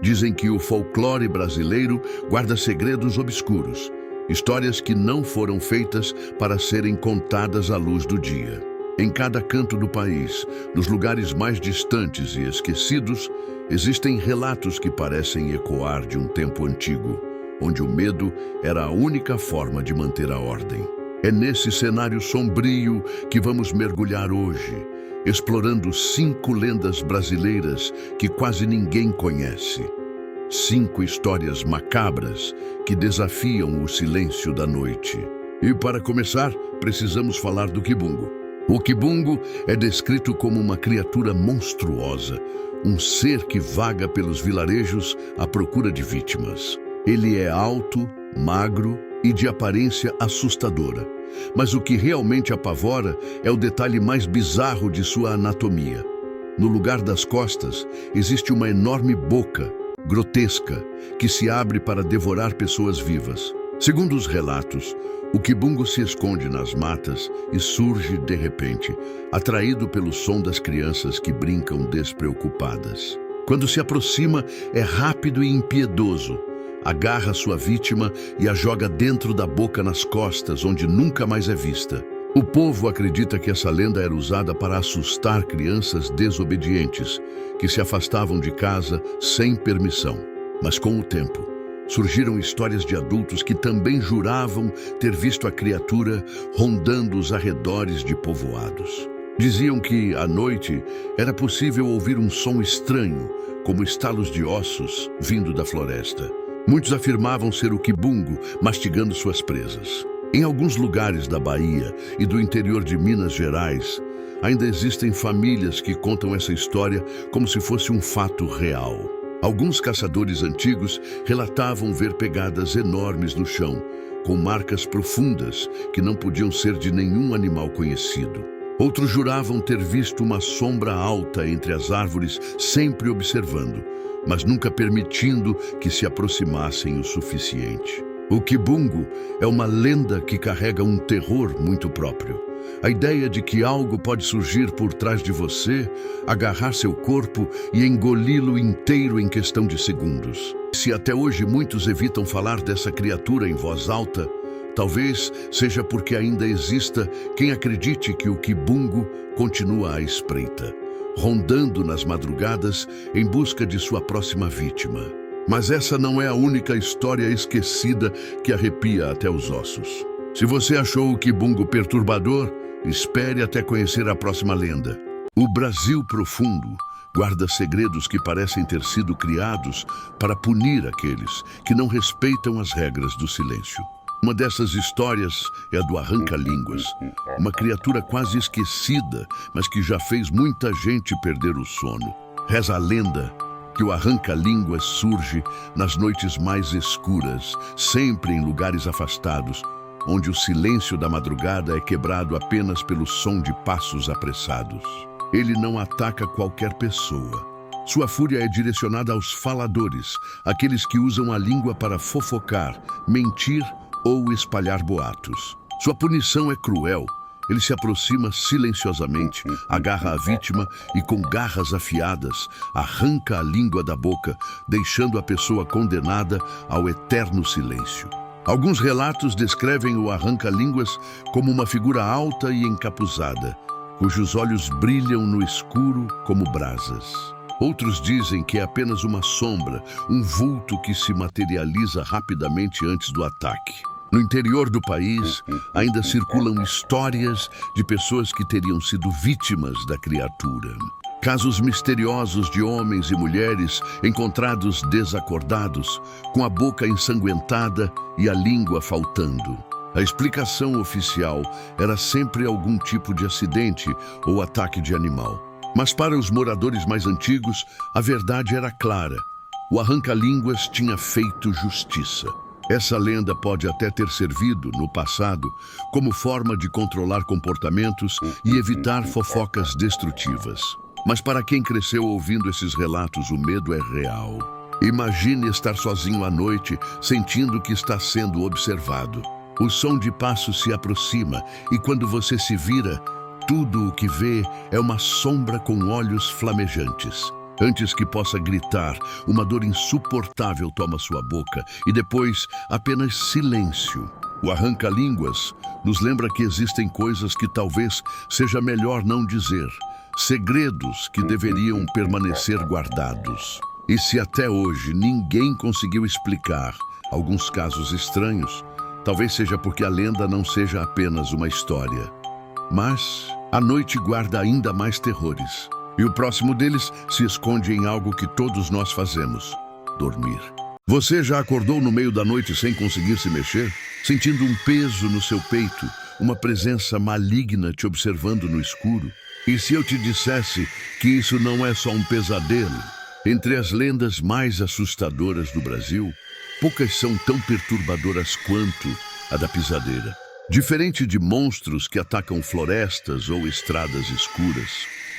Dizem que o folclore brasileiro guarda segredos obscuros, histórias que não foram feitas para serem contadas à luz do dia. Em cada canto do país, nos lugares mais distantes e esquecidos, existem relatos que parecem ecoar de um tempo antigo, onde o medo era a única forma de manter a ordem. É nesse cenário sombrio que vamos mergulhar hoje, explorando 5 lendas brasileiras que quase ninguém conhece. 5 histórias macabras que desafiam o silêncio da noite. E para começar, precisamos falar do Kibungo. O Kibungo é descrito como uma criatura monstruosa, um ser que vaga pelos vilarejos à procura de vítimas. Ele é alto, magro e de aparência assustadora. Mas o que realmente apavora é o detalhe mais bizarro de sua anatomia. No lugar das costas, existe uma enorme boca, grotesca, que se abre para devorar pessoas vivas. Segundo os relatos, o Kibungo se esconde nas matas e surge de repente, atraído pelo som das crianças que brincam despreocupadas. Quando se aproxima, é rápido e impiedoso. Agarra sua vítima e a joga dentro da boca nas costas, onde nunca mais é vista. O povo acredita que essa lenda era usada para assustar crianças desobedientes, que se afastavam de casa sem permissão. Mas com o tempo, surgiram histórias de adultos que também juravam ter visto a criatura rondando os arredores de povoados. Diziam que, à noite, era possível ouvir um som estranho, como estalos de ossos vindo da floresta. Muitos afirmavam ser o Kibungo mastigando suas presas. Em alguns lugares da Bahia e do interior de Minas Gerais, ainda existem famílias que contam essa história como se fosse um fato real. Alguns caçadores antigos relatavam ver pegadas enormes no chão, com marcas profundas que não podiam ser de nenhum animal conhecido. Outros juravam ter visto uma sombra alta entre as árvores, sempre observando, mas nunca permitindo que se aproximassem o suficiente. O Kibungo é uma lenda que carrega um terror muito próprio. A ideia de que algo pode surgir por trás de você, agarrar seu corpo e engoli-lo inteiro em questão de segundos. Se até hoje muitos evitam falar dessa criatura em voz alta, talvez seja porque ainda exista quem acredite que o Kibungo continua à espreita, rondando nas madrugadas em busca de sua próxima vítima. Mas essa não é a única história esquecida que arrepia até os ossos. Se você achou o Kibungo perturbador, espere até conhecer a próxima lenda. O Brasil profundo guarda segredos que parecem ter sido criados para punir aqueles que não respeitam as regras do silêncio. Uma dessas histórias é a do arranca-línguas, uma criatura quase esquecida, mas que já fez muita gente perder o sono. Reza a lenda que o arranca-línguas surge nas noites mais escuras, sempre em lugares afastados, onde o silêncio da madrugada é quebrado apenas pelo som de passos apressados. Ele não ataca qualquer pessoa. Sua fúria é direcionada aos faladores, aqueles que usam a língua para fofocar, mentir ou espalhar boatos. Sua punição é cruel. Ele se aproxima silenciosamente, agarra a vítima e, com garras afiadas, arranca a língua da boca, deixando a pessoa condenada ao eterno silêncio. Alguns relatos descrevem o arranca-línguas como uma figura alta e encapuzada, cujos olhos brilham no escuro como brasas. Outros dizem que é apenas uma sombra, um vulto que se materializa rapidamente antes do ataque. No interior do país, ainda circulam histórias de pessoas que teriam sido vítimas da criatura. Casos misteriosos de homens e mulheres encontrados desacordados, com a boca ensanguentada e a língua faltando. A explicação oficial era sempre algum tipo de acidente ou ataque de animal. Mas para os moradores mais antigos, a verdade era clara. O arranca-línguas tinha feito justiça. Essa lenda pode até ter servido, no passado, como forma de controlar comportamentos e evitar fofocas destrutivas. Mas para quem cresceu ouvindo esses relatos, o medo é real. Imagine estar sozinho à noite, sentindo que está sendo observado. O som de passos se aproxima e quando você se vira, tudo o que vê é uma sombra com olhos flamejantes. Antes que possa gritar, uma dor insuportável toma sua boca e depois apenas silêncio. O arranca-línguas nos lembra que existem coisas que talvez seja melhor não dizer, segredos que deveriam permanecer guardados. E se até hoje ninguém conseguiu explicar alguns casos estranhos, talvez seja porque a lenda não seja apenas uma história. Mas a noite guarda ainda mais terrores. E o próximo deles se esconde em algo que todos nós fazemos: dormir. Você já acordou no meio da noite sem conseguir se mexer? Sentindo um peso no seu peito, uma presença maligna te observando no escuro? E se eu te dissesse que isso não é só um pesadelo? Entre as lendas mais assustadoras do Brasil, poucas são tão perturbadoras quanto a da pisadeira. Diferente de monstros que atacam florestas ou estradas escuras,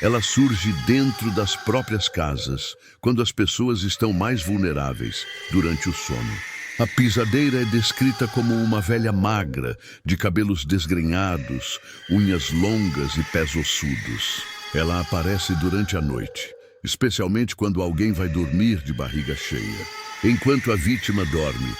ela surge dentro das próprias casas, quando as pessoas estão mais vulneráveis durante o sono. A pisadeira é descrita como uma velha magra, de cabelos desgrenhados, unhas longas e pés ossudos. Ela aparece durante a noite, especialmente quando alguém vai dormir de barriga cheia. Enquanto a vítima dorme,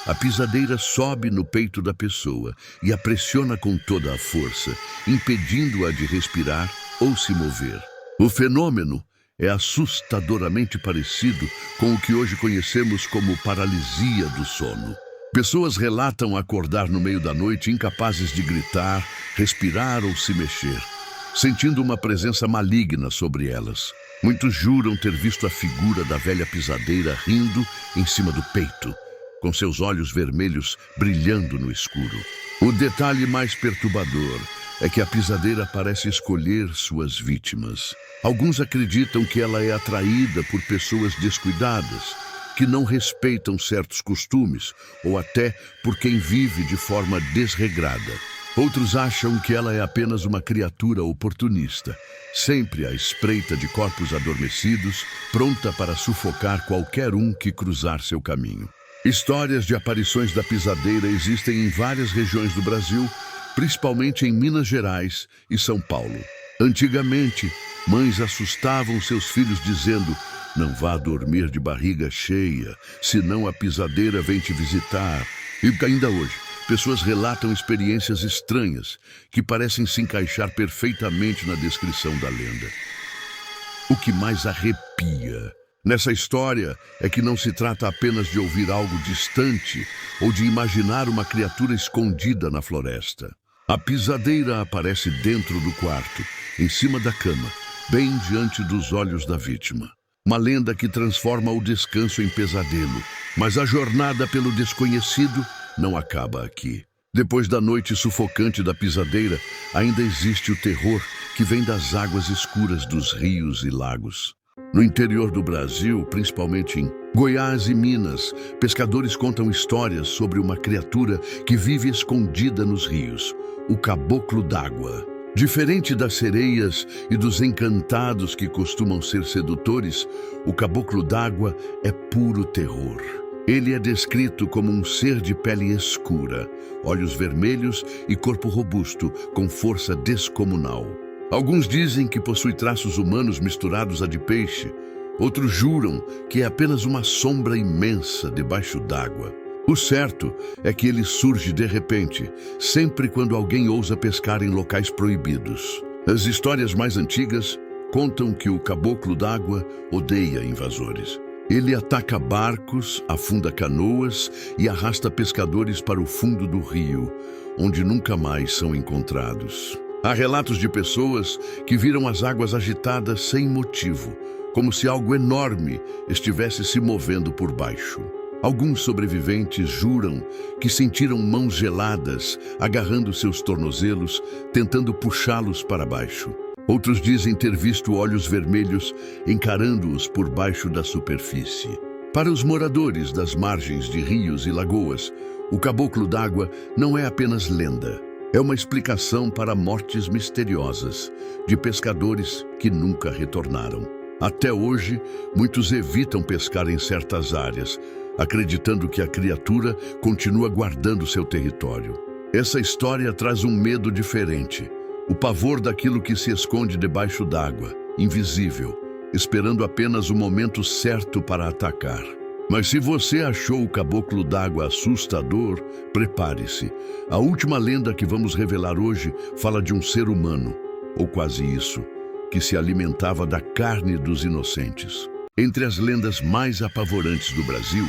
a pisadeira sobe no peito da pessoa e a pressiona com toda a força, impedindo-a de respirar ou se mover. O fenômeno é assustadoramente parecido com o que hoje conhecemos como paralisia do sono. Pessoas relatam acordar no meio da noite incapazes de gritar, respirar ou se mexer, sentindo uma presença maligna sobre elas. Muitos juram ter visto a figura da velha pisadeira rindo em cima do peito, com seus olhos vermelhos brilhando no escuro. O detalhe mais perturbador é que a pisadeira parece escolher suas vítimas. Alguns acreditam que ela é atraída por pessoas descuidadas, que não respeitam certos costumes, ou até por quem vive de forma desregrada. Outros acham que ela é apenas uma criatura oportunista, sempre à espreita de corpos adormecidos, pronta para sufocar qualquer um que cruzar seu caminho. Histórias de aparições da pisadeira existem em várias regiões do Brasil, principalmente em Minas Gerais e São Paulo. Antigamente, mães assustavam seus filhos dizendo: "Não vá dormir de barriga cheia, senão a pisadeira vem te visitar." E ainda hoje, pessoas relatam experiências estranhas que parecem se encaixar perfeitamente na descrição da lenda. O que mais arrepia nessa história é que não se trata apenas de ouvir algo distante ou de imaginar uma criatura escondida na floresta. A pisadeira aparece dentro do quarto, em cima da cama, bem diante dos olhos da vítima. Uma lenda que transforma o descanso em pesadelo, mas a jornada pelo desconhecido não acaba aqui. Depois da noite sufocante da pisadeira, ainda existe o terror que vem das águas escuras dos rios e lagos. No interior do Brasil, principalmente em Goiás e Minas, pescadores contam histórias sobre uma criatura que vive escondida nos rios, o caboclo d'água. Diferente das sereias e dos encantados que costumam ser sedutores, o caboclo d'água é puro terror. Ele é descrito como um ser de pele escura, olhos vermelhos e corpo robusto, com força descomunal. Alguns dizem que possui traços humanos misturados a de peixe. Outros juram que é apenas uma sombra imensa debaixo d'água. O certo é que ele surge de repente, sempre quando alguém ousa pescar em locais proibidos. As histórias mais antigas contam que o caboclo d'água odeia invasores. Ele ataca barcos, afunda canoas e arrasta pescadores para o fundo do rio, onde nunca mais são encontrados. Há relatos de pessoas que viram as águas agitadas sem motivo, como se algo enorme estivesse se movendo por baixo. Alguns sobreviventes juram que sentiram mãos geladas agarrando seus tornozelos, tentando puxá-los para baixo. Outros dizem ter visto olhos vermelhos encarando-os por baixo da superfície. Para os moradores das margens de rios e lagoas, o caboclo d'água não é apenas lenda. É uma explicação para mortes misteriosas de pescadores que nunca retornaram. Até hoje, muitos evitam pescar em certas áreas, acreditando que a criatura continua guardando seu território. Essa história traz um medo diferente, o pavor daquilo que se esconde debaixo d'água, invisível, esperando apenas o momento certo para atacar. Mas se você achou o caboclo d'água assustador, prepare-se. A última lenda que vamos revelar hoje fala de um ser humano, ou quase isso, que se alimentava da carne dos inocentes. Entre as lendas mais apavorantes do Brasil,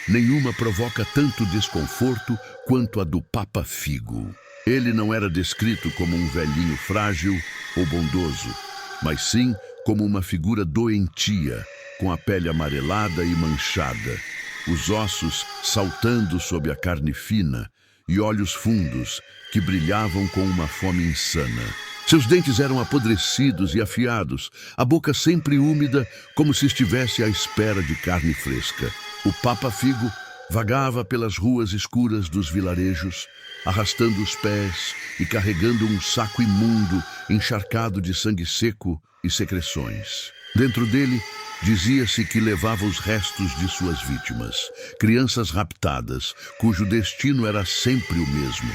nenhuma provoca tanto desconforto quanto a do Papa Figo. Ele não era descrito como um velhinho frágil ou bondoso, mas sim como uma figura doentia, com a pele amarelada e manchada, os ossos saltando sob a carne fina e olhos fundos que brilhavam com uma fome insana. Seus dentes eram apodrecidos e afiados, a boca sempre úmida, como se estivesse à espera de carne fresca. O Papa Figo vagava pelas ruas escuras dos vilarejos, arrastando os pés e carregando um saco imundo encharcado de sangue seco e secreções. Dentro dele, dizia-se que levava os restos de suas vítimas, crianças raptadas, cujo destino era sempre o mesmo: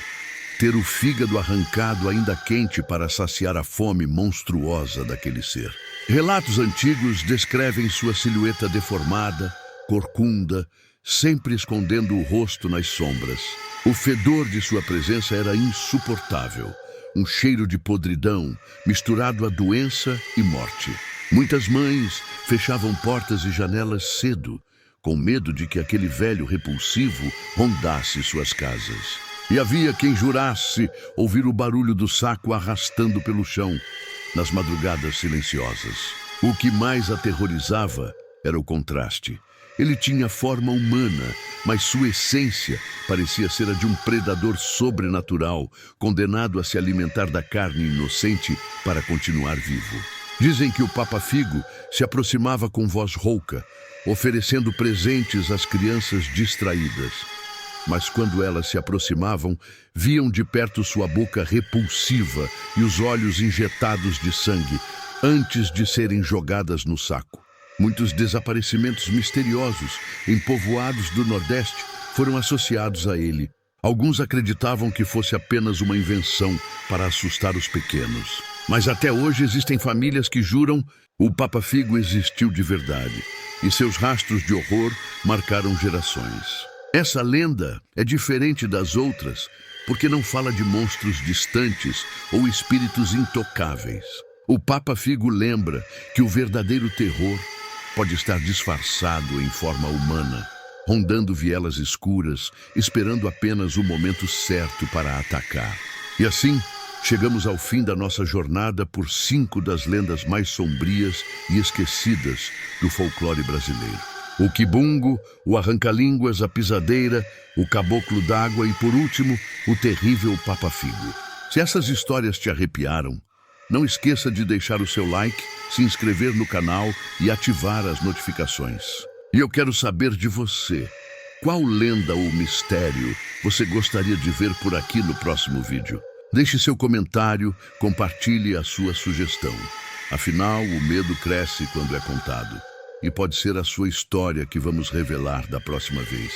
ter o fígado arrancado ainda quente para saciar a fome monstruosa daquele ser. Relatos antigos descrevem sua silhueta deformada, corcunda, sempre escondendo o rosto nas sombras. O fedor de sua presença era insuportável, um cheiro de podridão misturado a doença e morte. Muitas mães fechavam portas e janelas cedo, com medo de que aquele velho repulsivo rondasse suas casas. E havia quem jurasse ouvir o barulho do saco arrastando pelo chão, nas madrugadas silenciosas. O que mais aterrorizava era o contraste. Ele tinha forma humana, mas sua essência parecia ser a de um predador sobrenatural, condenado a se alimentar da carne inocente para continuar vivo. Dizem que o Papa Figo se aproximava com voz rouca, oferecendo presentes às crianças distraídas. Mas quando elas se aproximavam, viam de perto sua boca repulsiva e os olhos injetados de sangue, antes de serem jogadas no saco. Muitos desaparecimentos misteriosos em povoados do Nordeste foram associados a ele. Alguns acreditavam que fosse apenas uma invenção para assustar os pequenos. Mas até hoje existem famílias que juram o Papa Figo existiu de verdade, e seus rastros de horror marcaram gerações. Essa lenda é diferente das outras porque não fala de monstros distantes ou espíritos intocáveis. O Papa Figo lembra que o verdadeiro terror pode estar disfarçado em forma humana, rondando vielas escuras, esperando apenas o momento certo para atacar. E assim, chegamos ao fim da nossa jornada por 5 das lendas mais sombrias e esquecidas do folclore brasileiro. O quibungo, o arranca-línguas, a pisadeira, o caboclo d'água e, por último, o terrível Papa Figo. Se essas histórias te arrepiaram, não esqueça de deixar o seu like, se inscrever no canal e ativar as notificações. E eu quero saber de você, qual lenda ou mistério você gostaria de ver por aqui no próximo vídeo? Deixe seu comentário, compartilhe a sua sugestão. Afinal, o medo cresce quando é contado. E pode ser a sua história que vamos revelar da próxima vez.